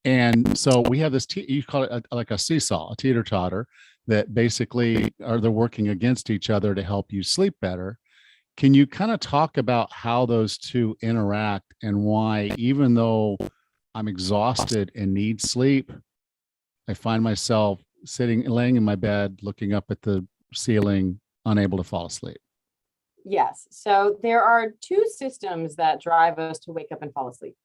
And so we have this, you call it like a seesaw, a teeter totter, that basically are they're working against each other to help you sleep better. Can you kind of talk about how those two interact and why, even though I'm exhausted and need sleep, I find myself laying in my bed, looking up at the ceiling, unable to fall asleep? Yes. So there are two systems that drive us to wake up and fall asleep.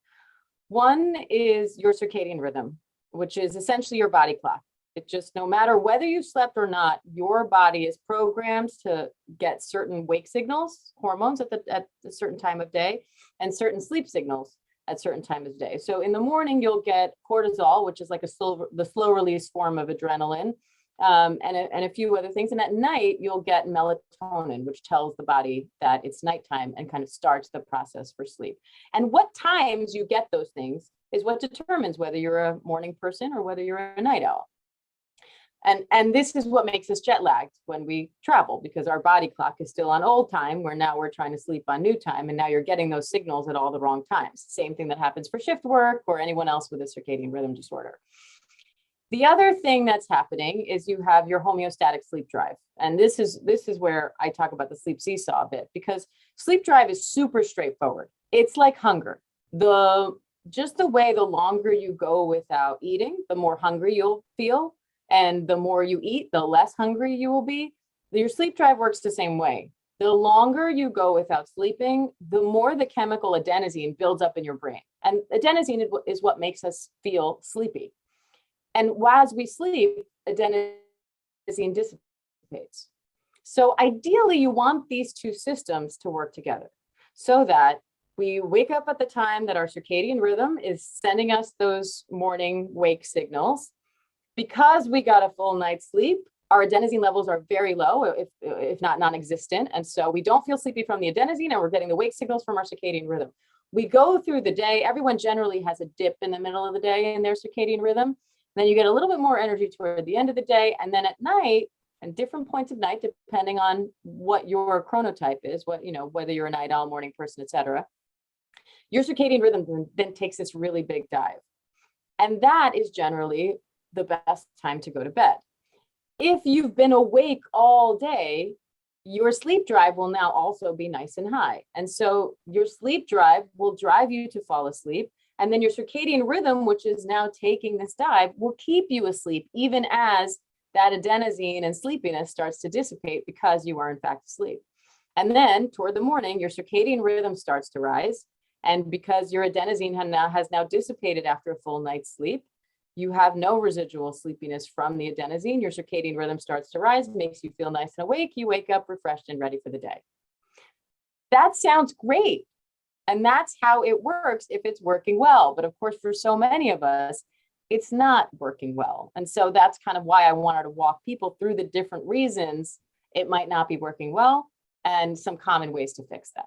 One is your circadian rhythm, which is essentially your body clock. It just, no matter whether you slept or not, your body is programmed to get certain wake signals, hormones at a certain time of day, and certain sleep signals at certain times of day. So in the morning, you'll get cortisol, which is like the slow release form of adrenaline, and a few other things. And at night, you'll get melatonin, which tells the body that it's nighttime and kind of starts the process for sleep. And what times you get those things is what determines whether you're a morning person or whether you're a night owl. And this is what makes us jet lagged when we travel, because our body clock is still on old time, where now we're trying to sleep on new time. And now you're getting those signals at all the wrong times. Same thing that happens for shift work or anyone else with a circadian rhythm disorder. The other thing that's happening is you have your homeostatic sleep drive. And this is where I talk about the sleep seesaw a bit, because sleep drive is super straightforward. It's like hunger. Just the way the longer you go without eating, the more hungry you'll feel. And the more you eat, the less hungry you will be. Your sleep drive works the same way. The longer you go without sleeping, the more the chemical adenosine builds up in your brain. And adenosine is what makes us feel sleepy. And as we sleep, adenosine dissipates. So ideally, you want these two systems to work together so that we wake up at the time that our circadian rhythm is sending us those morning wake signals. Because we got a full night's sleep, our adenosine levels are very low, if not non-existent. And so we don't feel sleepy from the adenosine, and we're getting the wake signals from our circadian rhythm. We go through the day. Everyone generally has a dip in the middle of the day in their circadian rhythm. Then you get a little bit more energy toward the end of the day. And then at night, and different points of night, depending on what your chronotype is, whether you're a night owl, morning person, et cetera, your circadian rhythm then takes this really big dive. And that is generally the best time to go to bed. If you've been awake all day, your sleep drive will now also be nice and high. And so your sleep drive will drive you to fall asleep. And then your circadian rhythm, which is now taking this dive, will keep you asleep even as that adenosine and sleepiness starts to dissipate, because you are in fact asleep. And then toward the morning, your circadian rhythm starts to rise. And because your adenosine has now dissipated after a full night's sleep, you have no residual sleepiness from the adenosine. Your circadian rhythm starts to rise, makes you feel nice and awake. You wake up refreshed and ready for the day. That sounds great. And that's how it works if it's working well. But of course, for so many of us, it's not working well. And so that's kind of why I wanted to walk people through the different reasons it might not be working well and some common ways to fix that.